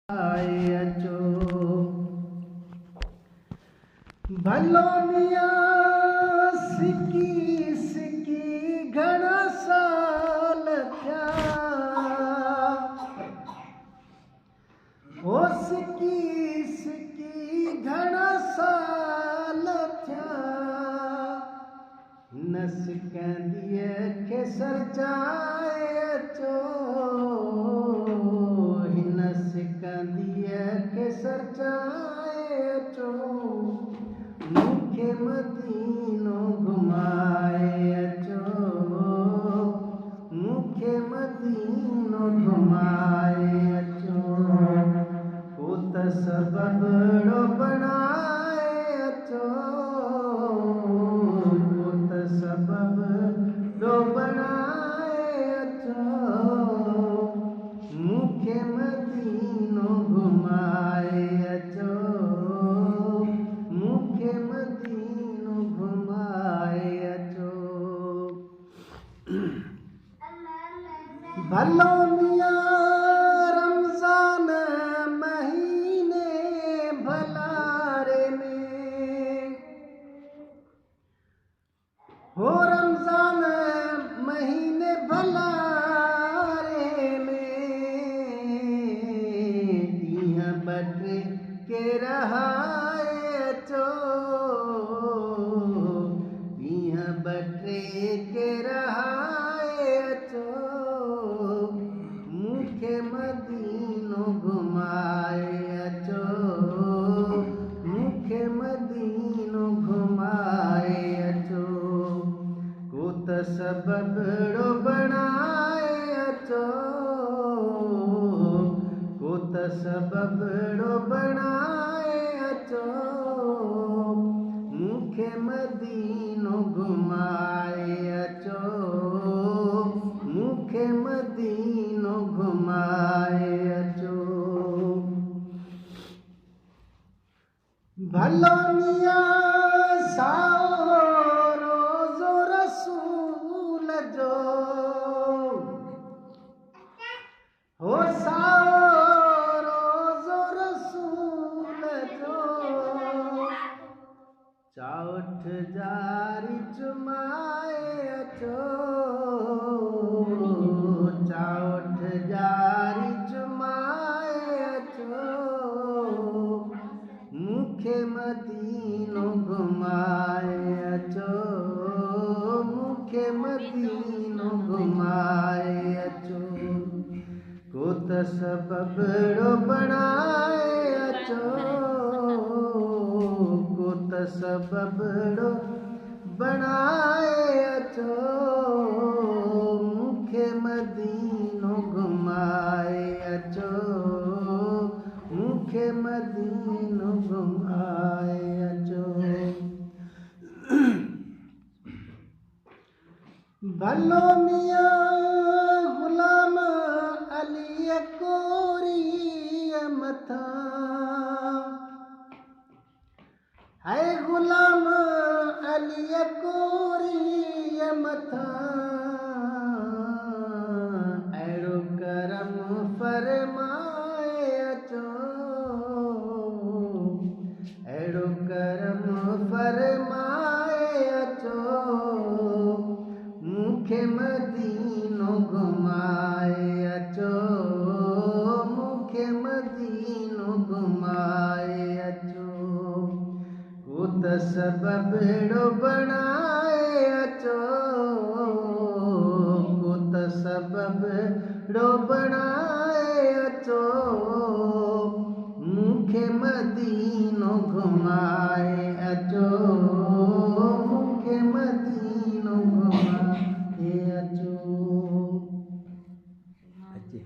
अचो भलो मियां सिकी सिकी घणा साल थिया ओ सिकी सिकी घणा साल थिया न सिकंदीअ खे सरचाए अचो हिन सिकंदीअ खे सरचाए अचो मूंखे मदीनो घुमाए अचो मूंखे मदीनो घुमाए अचो को त सबबड़ो बणाए अचो को त सबबड़ो बणाए अचो मूंखे मदीनो घुमाए अचो मूंखे मदीनो घुमाए अचो भलो मियां रमज़ान महीने भलारे में हो रमज़ान महीने भलारे में ॾींहं ॿ टे के रहाए अचो ॾींहं ॿ टे के रहाए अचो मूंखे मदीनो घुमाए अचो मूंखे मदीनो घुमाए अचो को त सबबड़ो बणाए अचो को त सबबड़ो बणाए अचो मूंखे मदीनो घुमाए अचो मूंखे मदीनो घुमाए अचो भलो मियां साओ रोज़ो रसूल जो हो साओ रोज़ो रसूल जो चाउठ जारी चुमाए अचो चाउठ जारी चुमाए अचो मूंखे मदीनो घुमाए अचो मूंखे मदीनो घुमाए अचो को त सबबड़ो बणाए अचो को त सबबड़ो बणाए अचो मूंखे मदीनो घुमाए अचो मूंखे मदीनो घुमाए अचो भलो मियां ग़ुलाम अलीअ कोरीअ मथां है ग़ुलाम अलीअ कोरीअ मथां अहिड़ो करम फरमाए अचो अहिड़ो करम फरमाए अचो मूंखे मदीनो घुमाए अचो मूंखे मदीनो घुमाए अचो को त सबबड़ो बणाए अचो को त सबबड़ो बणाए अचो मूंखे मदीनो घुमाए अचो मूंखे मदीनो घुमाए अचो अचे